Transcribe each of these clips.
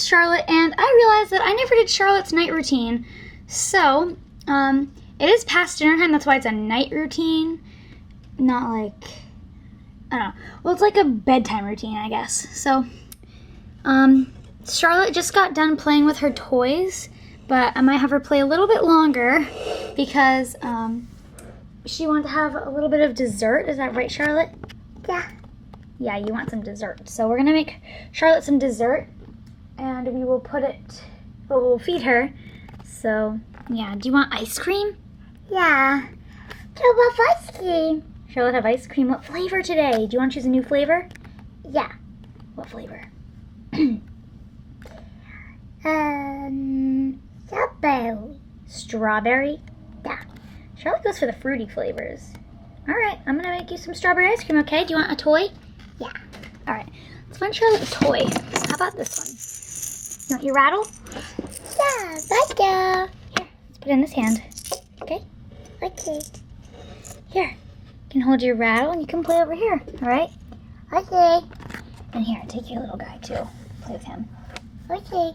Charlotte, and I realized that I never did Charlotte's night routine. So, it is past dinner time, that's why it's a night routine. Not like, I don't know. Well, it's like a bedtime routine, I guess. So, Charlotte just got done playing with her toys, but I might have her play a little bit longer because, she wanted to have a little bit of dessert. Is that right, Charlotte? Yeah. Yeah, you want some dessert. So we're going to make Charlotte some dessert, and we will we'll feed her. So, yeah. Do you want ice cream? Yeah. I love ice cream. Charlotte have ice cream. What flavor today? Do you want to choose a new flavor? Yeah. What flavor? Strawberry. Strawberry? Yeah. Charlotte goes for the fruity flavors. All right, I'm going to make you some strawberry ice cream, okay? Do you want a toy? Yeah. All right, let's find Charlotte a toy. How about this one? You want your rattle? Yeah, right there. Here, let's put it in this hand. Okay? Okay. Here, you can hold your rattle and you can play over here, all right? Okay. And here, take your little guy too. Play with him. Okay.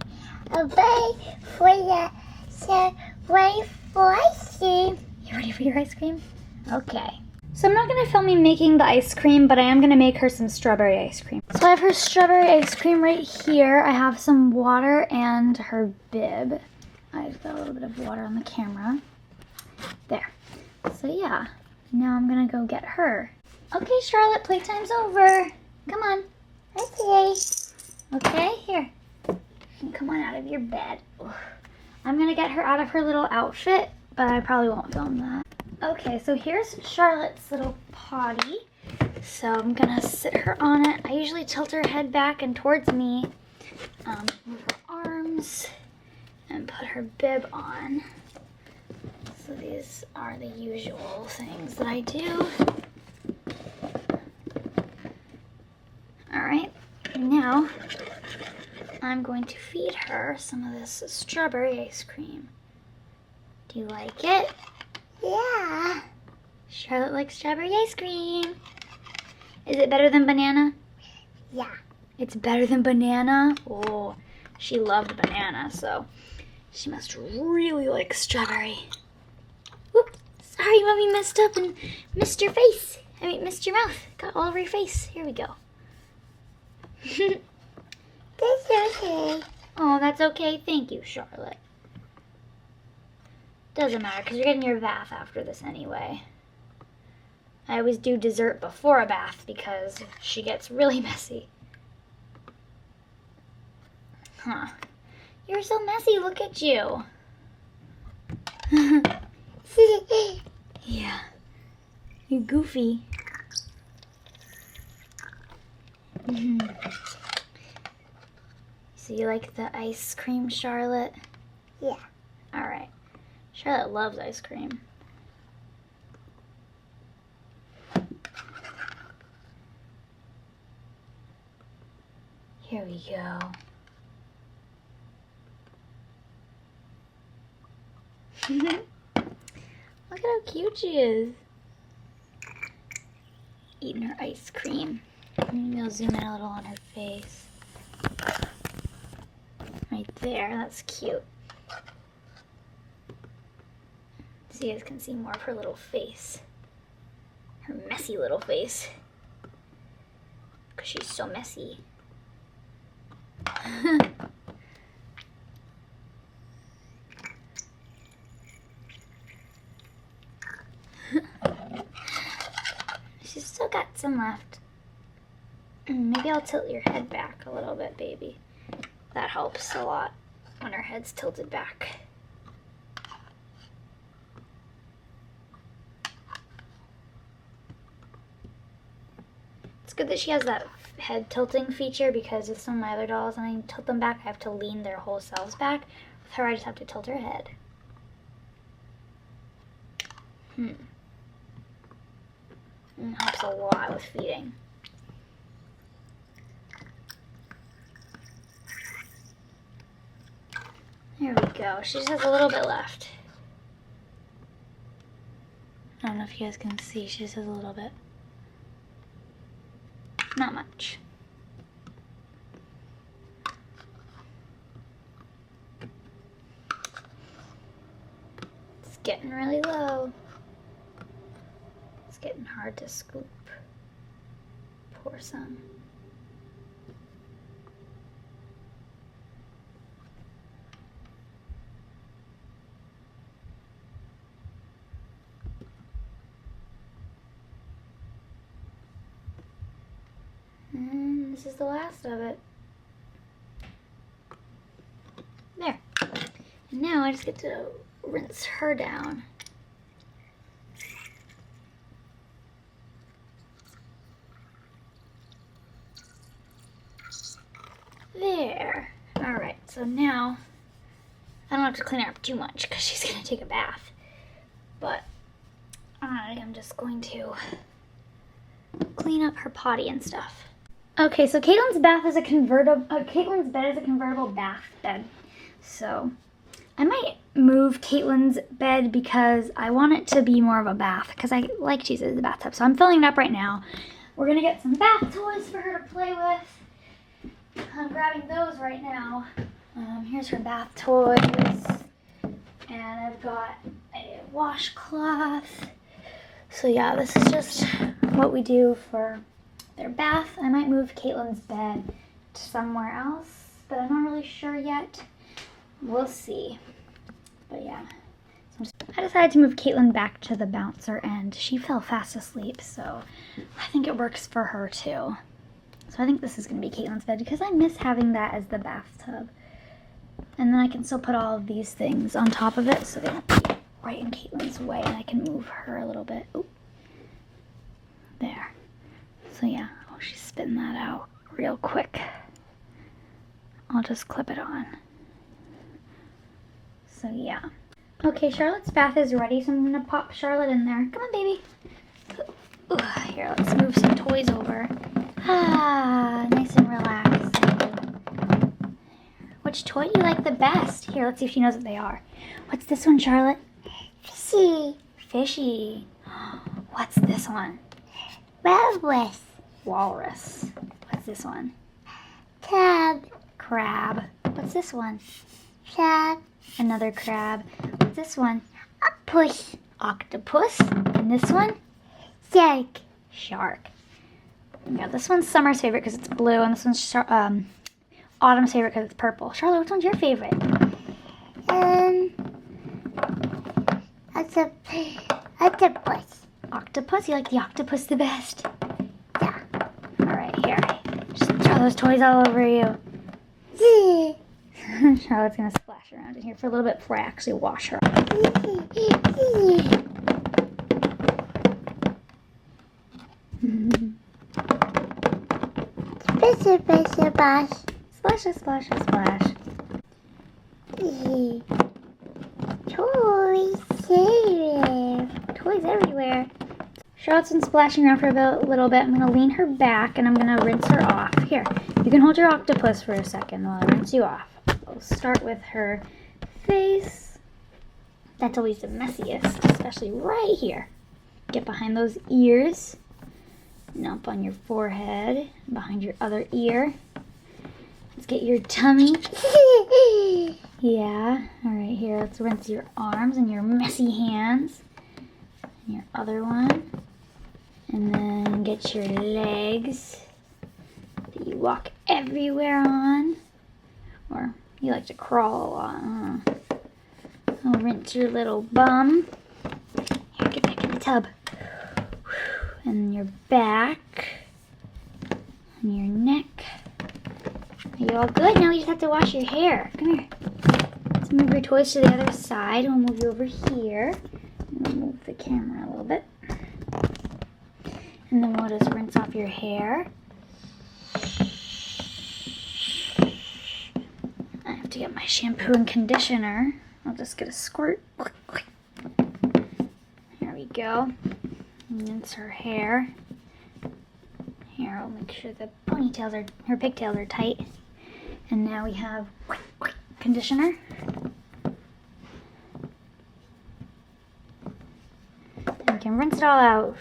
Wait for ice cream. You ready for your ice cream? Okay. So I'm not going to film me making the ice cream, but I am going to make her some strawberry ice cream. So I have her strawberry ice cream right here. I have some water and her bib. I've got a little bit of water on the camera. There. So yeah, now I'm going to go get her. Okay, Charlotte, playtime's over. Come on. Okay. Okay, here. Come on out of your bed. I'm going to get her out of her little outfit, but I probably won't film that. Okay, so here's Charlotte's little potty. So I'm going to sit her on it. I usually tilt her head back and towards me, move her arms, and put her bib on. So these are the usual things that I do. Alright, now I'm going to feed her some of this strawberry ice cream. Do you like it? Yeah. Charlotte likes strawberry ice cream. Is it better than banana? Yeah. It's better than banana? Oh, she loved banana, so she must really like strawberry. Whoop, sorry, Mommy messed up and missed your face. Missed your mouth. Got all over your face. Here we go. That's okay. Oh, that's okay. Thank you, Charlotte. Doesn't matter, because you're getting your bath after this anyway. I always do dessert before a bath because she gets really messy. Huh. You're so messy, look at you. Yeah. You're goofy. So you like the ice cream, Charlotte? Yeah. All right. Charlotte loves ice cream. Here we go. Look at how cute she is. Eating her ice cream. Maybe I'll zoom in a little on her face. Right there, that's cute. So you guys can see more of her little face. Her messy little face. Because she's so messy. She's still got some left. Maybe I'll tilt your head back a little bit, baby. That helps a lot when her head's tilted back. It's good that she has that head tilting feature because with some of my other dolls, when I tilt them back, I have to lean their whole selves back. With her, I just have to tilt her head. It helps a lot with feeding. There we go. She just has a little bit left. I don't know if you guys can see. She just has a little bit. Not much. getting really low. It's getting hard to scoop. Pour some. And this is the last of it. There. And now I just get to rinse her down. There. Alright, so now I don't have to clean her up too much because she's going to take a bath. But I am just going to clean up her potty and stuff. Okay, so Caitlin's bed is a convertible bath bed. So I might move Caitlin's bed because I want it to be more of a bath because I like to use it as a bathtub. So I'm filling it up right now. We're gonna get some bath toys for her to play with. I'm grabbing those right now. Here's her bath toys. And I've got a washcloth. So yeah, this is just what we do for their bath. I might move Caitlin's bed to somewhere else, but I'm not really sure yet. We'll see. But yeah. So I decided to move Caitlin back to the bouncer and she fell fast asleep, so I think it works for her too. So I think this is going to be Caitlin's bed because I miss having that as the bathtub. And then I can still put all of these things on top of it so they won't be right in Caitlin's way and I can move her a little bit. Oop. There. So yeah, oh, she's spitting that out real quick. I'll just clip it on. So yeah. Okay, Charlotte's bath is ready, so I'm gonna pop Charlotte in there. Come on, baby. Ooh, here, let's move some toys over. Ah, nice and relaxed. Which toy do you like the best? Here, let's see if she knows what they are. What's this one, Charlotte? Fishy. Fishy. What's this one? Walrus. Walrus. What's this one? Crab. Crab. What's this one? Crab. Another crab. What's this one? Octopus. Octopus. And this one? Shark. Shark. Yeah, this one's Summer's favorite because it's blue, and this one's Autumn's favorite because it's purple. Charlotte, which one's your favorite? Octopus. Octopus? You like the octopus the best? Yeah. Alright, here. Just throw those toys all over you. Charlotte's gonna splash around in here for a little bit before I actually wash her off. Splash. Splash, splash, splash. Toys everywhere. Toys everywhere. Charlotte's been splashing around for a little bit. I'm gonna lean her back and I'm gonna rinse her off. Here, you can hold your octopus for a second while I rinse you off. We'll start with her face. That's always the messiest, especially right here. Get behind those ears. And up on your forehead, behind your other ear. Let's get your tummy. Yeah. All right, here, let's rinse your arms and your messy hands. And your other one. And then get your legs that you walk everywhere on. Or you like to crawl on. I'll rinse your little bum. Here, get back in the tub. And your back. And your neck. Are you all good? Now you just have to wash your hair. Come here. Let's move your toys to the other side. We'll move you over here. And we'll move the camera a little bit. And then we'll just rinse off your hair. I have to get my shampoo and conditioner. I'll just get a squirt. There we go. And rinse her hair. Here, I'll make sure the her pigtails are tight. And now we have conditioner. And we can rinse it all out.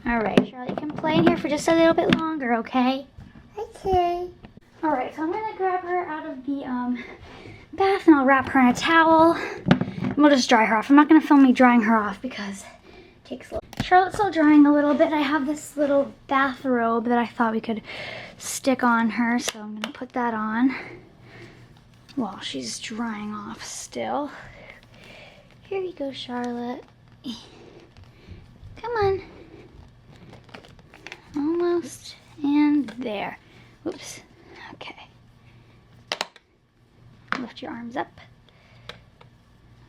Alright, Charlotte, you can play in here for just a little bit longer, okay? Okay. Alright, so I'm gonna grab her out of the bath and I'll wrap her in a towel. And we'll just dry her off. I'm not gonna film me drying her off because it takes a little. Charlotte's still drying a little bit. I have this little bathrobe that I thought we could stick on her, so I'm gonna put that on while she's drying off still. Here you go, Charlotte. Come on. Almost. And there. Oops. Okay. Lift your arms up.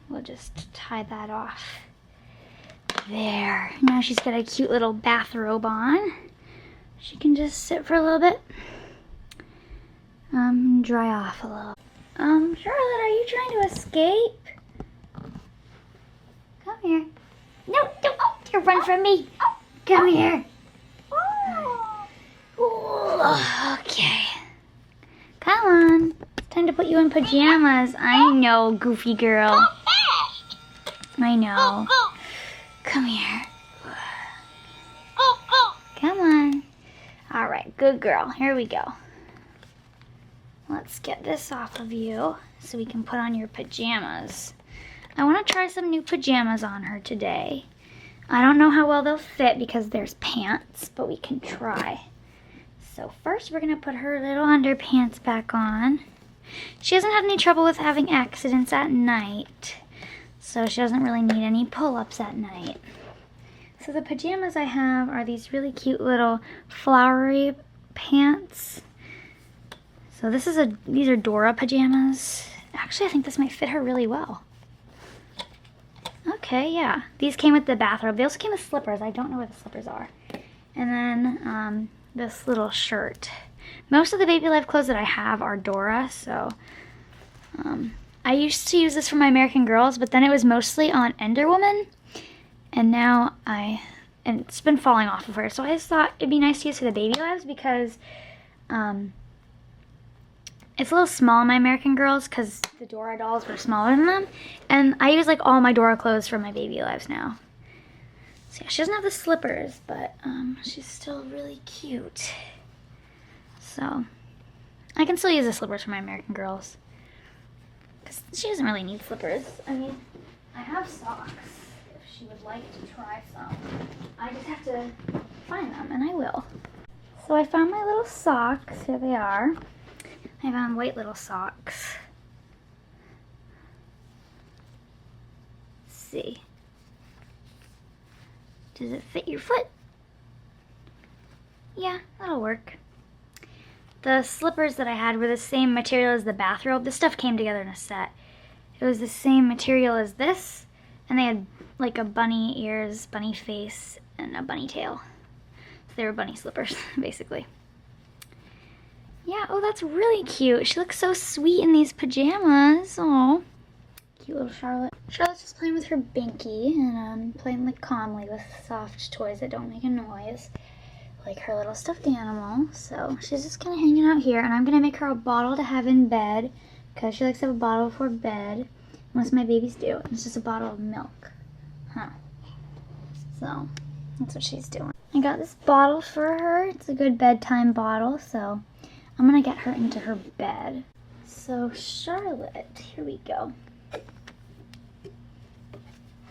We'll just tie that off. There. Now she's got a cute little bathrobe on. She can just sit for a little bit. Dry off a little. Charlotte, are you trying to escape? Come here. No, don't you run from me. Come here. Ooh, okay. Come on. It's time to put you in pajamas. I know, goofy girl. I know. Come here. Come on. All right, good girl. Here we go. Let's get this off of you so we can put on your pajamas. I want to try some new pajamas on her today. I don't know how well they'll fit because there's pants, but we can try. So first we're going to put her little underpants back on. She hasn't had any trouble with having accidents at night, so she doesn't really need any pull-ups at night. So the pajamas I have are these really cute little flowery pants. So these are Dora pajamas. Actually, I think this might fit her really well. Okay, yeah. These came with the bathrobe. They also came with slippers. I don't know where the slippers are. And then this little shirt. Most of the Baby Life clothes that I have are Dora, so I used to use this for my American Girls, but then it was mostly on Ender Woman, and now and it's been falling off of her. So I just thought it'd be nice to use for the Baby Lives because it's a little small in my American Girls because the Dora dolls were smaller than them. And I use like all my Dora clothes for my Baby Lives now. So yeah, she doesn't have the slippers, but she's still really cute. So I can still use the slippers for my American Girls. Because she doesn't really need slippers. I mean, I have socks if she would like to try some. I just have to find them, and I will. So I found my little socks. Here they are. I found white little socks. Let's see. Does it fit your foot? Yeah, that'll work. The slippers that I had were the same material as the bathrobe. This stuff came together in a set. It was the same material as this, and they had like a bunny ears, bunny face, and a bunny tail. So they were bunny slippers, basically. Yeah, oh, that's really cute. She looks so sweet in these pajamas. Oh, cute little Charlotte. Charlotte's just playing with her binky and playing like calmly with soft toys that don't make a noise, like her little stuffed animal. So she's just kind of hanging out here, and I'm gonna make her a bottle to have in bed because she likes to have a bottle before bed. Most of my babies do. It's just a bottle of milk. Huh. So that's what she's doing. I got this bottle for her. It's a good bedtime bottle, so I'm gonna get her into her bed. So Charlotte, here we go.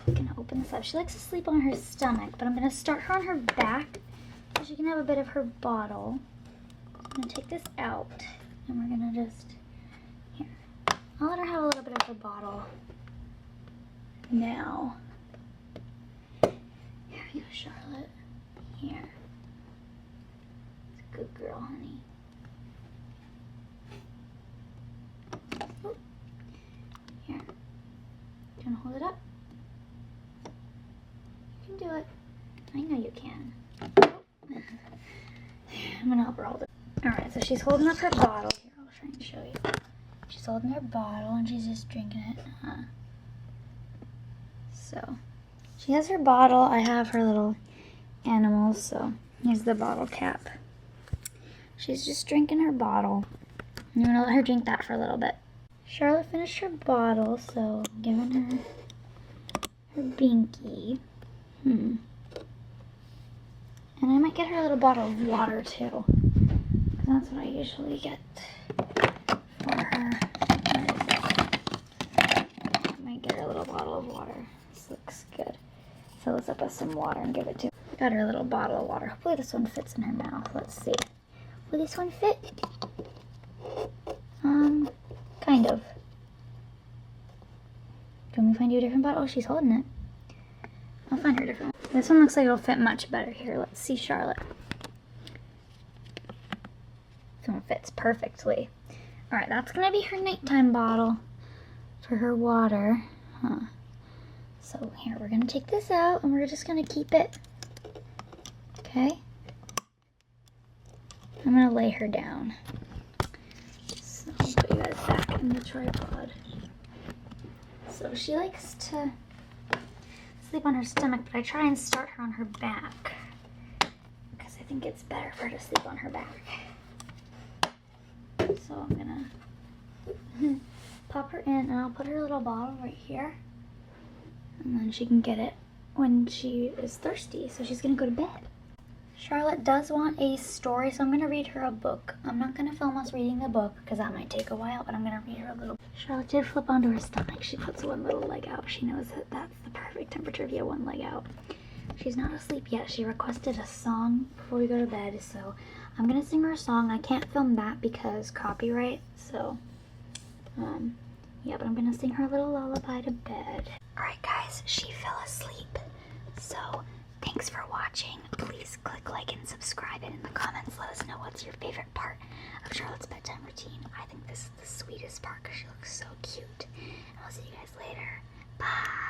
I'm gonna open this up. She likes to sleep on her stomach, but I'm gonna start her on her back so she can have a bit of her bottle. I'm gonna take this out, and we're gonna just, here. I'll let her have a little bit of her bottle now. Here you go, Charlotte. Here. It's a good girl, honey. Here. Do you want to hold it up? You can do it. I know you can. I'm going to help her hold it. Alright, so she's holding up her bottle. Here, I'll try and show you. She's holding her bottle and she's just drinking it. So, she has her bottle. I have her little animals, so here's the bottle cap. She's just drinking her bottle. I'm going to let her drink that for a little bit. Charlotte finished her bottle, so I'm giving her her binky. And I might get her a little bottle of water too, because that's what I usually get for her. Where is it? get her a little bottle of water. This looks good. Fill this up with some water and give it to her. Got her a little bottle of water. Hopefully this one fits in her mouth. Let's see. Will this one fit? Kind of. Do you want me to find you a different bottle? Oh, she's holding it. I'll find her a different one. This one looks like it'll fit much better here. Let's see Charlotte. This one fits perfectly. Alright, that's going to be her nighttime bottle for her water. So here, we're going to take this out and we're just going to keep it. Okay? I'm going to lay her down. So I'll put you guys back in the tripod. So she likes to sleep on her stomach, but I try and start her on her back because I think it's better for her to sleep on her back. So I'm gonna pop her in and I'll put her little bottle right here, and then she can get it when she is thirsty. So she's gonna go to bed. Charlotte does want a story, so I'm gonna read her a book. I'm not gonna film us reading the book because that might take a while, but I'm gonna read her a little. Charlotte did flip onto her stomach. She puts one little leg out. She knows that that's the perfect temperature to get one leg out. She's not asleep yet. She requested a song before we go to bed, so I'm gonna sing her a song. I can't film that because copyright, so yeah, but I'm gonna sing her a little lullaby to bed. Alright guys, she fell asleep. So thanks for watching. Please click like and subscribe, and in the comments let us know what's your favorite part of Charlotte's bedtime routine. I think this is the sweetest part because she looks so cute. And I'll see you guys later. Bye.